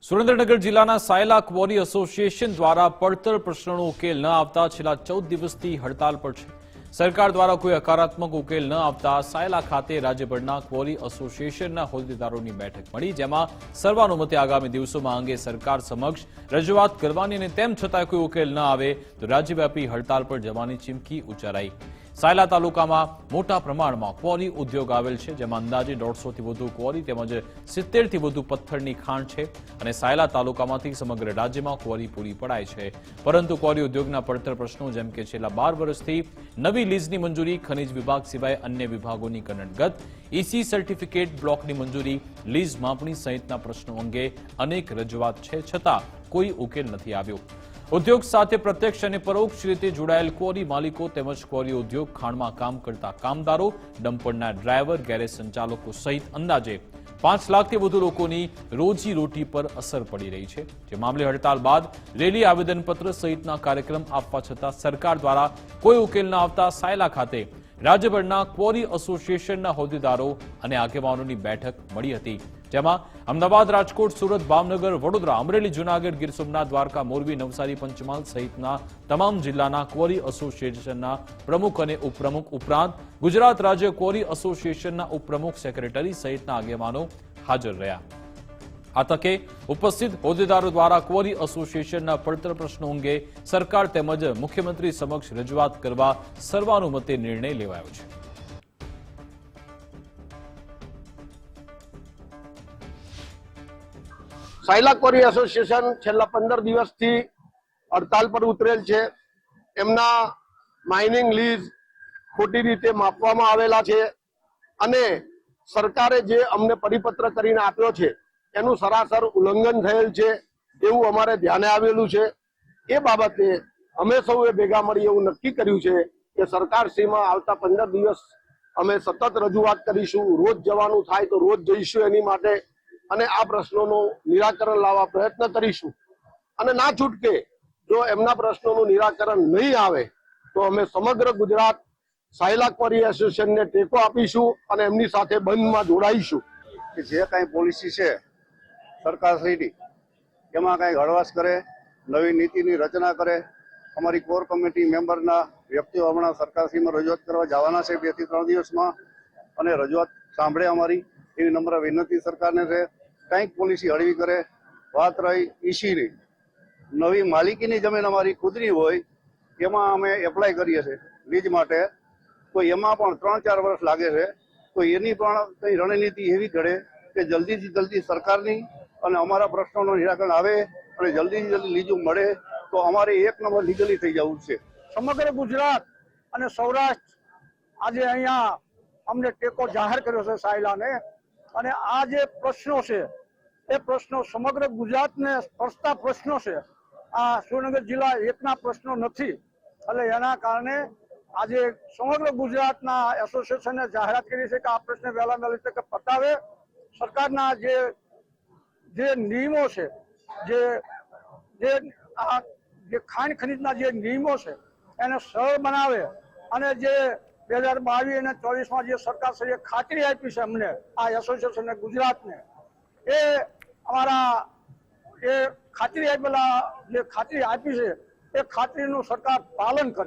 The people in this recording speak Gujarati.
સુરેન્દ્રનગર જિલ્લાના સાયલા ક્વોરી એસોસિએશન દ્વારા પડતર પ્રશ્નોનો ઉકેલ ન આવતા છેલ્લા 14 દિવસથી હડતાલ પર છે। સરકાર દ્વારા કોઈ હકારાત્મક ઉકેલ ન આવતા સાયલા ખાતે રાજ્યભરના ક્વોરી એસોસિએશનના હોદ્દેદારોની બેઠક મળી, જેમાં સર્વાનુમતે આગામી દિવસોમાં અંગે સરકાર સમક્ષ રજૂઆત કરવાની અને તેમ છતાં કોઈ ઉકેલ ન આવે તો રાજ્યવ્યાપી હડતાલ પર જવાની ચીમકી ઉચ્ચારાઈ। સાયલા તાલુકામાં મોટા પ્રમાણમાં ક્વોરી ઉદ્યોગ આવેલ છે, જેમાં અંદાજે 150થી વધુ ક્વોરી તેમજ 70થી વધુ પથ્થરની ખાણ છે અને સાયલા તાલુકામાંથી સમગ્ર રાજ્યમાં ક્વોરી પૂરી પડાય છે। પરંતુ ક્વોરી ઉદ્યોગના પડતર પ્રશ્નો જેમ કે છેલ્લા 12 વર્ષથી નવી લીઝની મંજૂરી, ખનિજ વિભાગ સિવાય અન્ય વિભાગોની કનડગત, ઈસી સર્ટિફિકેટ બ્લોકની મંજૂરી, લીઝ માપણી સહિતના પ્રશ્નો અંગે અનેક રજૂઆત છે, છતાં કોઈ ઉકેલ નથી આવ્યો। ઉદ્યોગ સાથે પ્રત્યક્ષ અને પરોક્ષ રીતે જોડાયેલ ક્વોરી માલિકો તેમજ ક્વોરી ઉદ્યોગ, ખાણમાં કામ કરતા કામદારો, ડમ્પરના ડ્રાઈવર, ગેરેજ સંચાલકો સહિત અંદાજે 5 લાખથી વધુ લોકોની રોજીરોટી પર અસર પડી રહી છે। જે મામલે હડતાલ બાદ રેલી, આવેદનપત્ર સહિતના કાર્યક્રમ આપવા છતાં સરકાર દ્વારા કોઈ ઉકેલ ન આવતા સાયલા ખાતે રાજ્યભરના ક્વોરી એસોસિએશનના હોદ્દેદારો અને આગેવાનોની બેઠક મળી હતી, જેમાં અમદાવાદ, રાજકોટ, સુરત, ભાવનગર, વડોદરા, અમરેલી, જૂનાગઢ, ગીર સોમનાથ, દ્વારકા, મોરબી, નવસારી, પંચમહાલ સહિતના તમામ જિલ્લાના ક્વોરી એસોસિએશનના પ્રમુખ અને ઉપપ્રમુખ ઉપરાંત ગુજરાત રાજ્ય ક્વોરી એસોસિએશનના ઉપપ્રમુખ, સેક્રેટરી સહિતના આગેવાનો હાજર રહ્યા। આ તકે ઉપસ્થિત હોદ્દેદારો દ્વારા ક્વોરી એસોસિએશનના પડતર પ્રશ્નો અંગે સરકાર તેમજ મુખ્યમંત્રી સમક્ષ રજૂઆત કરવા સર્વાનુમતે નિર્ણય લેવાયો છે। સાયલા ક્વોરી એસોસિએશન છેલ્લા 15 દિવસથી હડતાલ પર ઉતરેલ છે। એમના માઇનિંગ લીઝ ખોટી રીતે માપવામાં આવેલા છે અને સરકારે જે અમને પરિપત્ર કરીને આપ્યો છે એનું સરાસર ઉલ્લંઘન થયેલ છે એવું અમારે ધ્યાને આવેલું છે। એ બાબતે અમે સૌએ ભેગા મળી એવું નક્કી કર્યું છે કે સરકારશ્રીમાં આવતા 15 દિવસ અમે સતત રજૂઆત કરીશું। રોજ જવાનું થાય તો રોજ જઈશું એની માટે અને આ પ્રશ્નોનું નિરાકરણ લાવવા પ્રયત્ન કરીશું અને ના છૂટકે જો એમના પ્રશ્નોનું નિરાકરણ નહીં આવે તો અમે સમગ્ર ગુજરાત સાયલા ક્વોરી એસોસિએશનને ટેકો આપીશું અને એમની સાથે બંધમાં જોડાઈશું। કે જે કાંઈ પોલિસી છે સરકારશ્રીની એમાં કાંઈ હળવાશ કરે, નવી નીતિની રચના કરે। અમારી કોર કમિટી મેમ્બરના વ્યક્તિઓ હમણાં સરકારશ્રીમાં રજૂઆત કરવા જવાના છે 2 થી 3 દિવસમાં અને રજૂઆત સાંભળે અમારી એવી નમ્ર વિનંતી સરકારને છે। કંઈક પોલિસી હળવી કરે। વાત રહી ઈસીની, નવી માલિકીની જમીન અમારી ખુદની હોય એમાં અમે એપ્લાય કરીએ છીએ લીઝ માટે, તો એમાં પણ 3-4 વર્ષ લાગે છે। તો એની પણ કંઈ રણનીતિ એવી ઘડે કે જલ્દીથી જલ્દી સરકારની અને અમારા પ્રશ્નોનું નિરાકરણ આવે અને જલ્દીથી જલ્દી લીઝું મળે તો અમારે 1 નંબર લીગલી થઈ જવું છે। સમગ્ર ગુજરાત અને સૌરાષ્ટ્ર આજે અહીંયા અમને ટેકો જાહેર કર્યો છે સાયલાને, અને આ જે પ્રશ્નો છે એ પ્રશ્નો સમગ્ર ગુજરાતને સ્પર્શતા પ્રશ્નો છે। આ સુરેન્દ્રનગર જિલ્લા એકના પ્રશ્નો નથી, એટલે એના કારણે આજે સમગ્ર ગુજરાતના એસોસિએશને જાહેરાત કરી છે કે આ પ્રશ્ન વહેલા વહેલી તકે પતાવે। સરકારના જે નિયમો છે, જે ખાણ ખનીજના જે નિયમો છે એને સરળ બનાવે અને જે 2022 અને 24માં જે સરકારશ્રીએ ખાતરી આપી છે અમને આ એસોસિએશનને, ગુજરાતને, એ અમારા એ ખાતરી આપેલા જે ખાતરી આપી છે એ ખાતરીનું સરકાર પાલન કરે।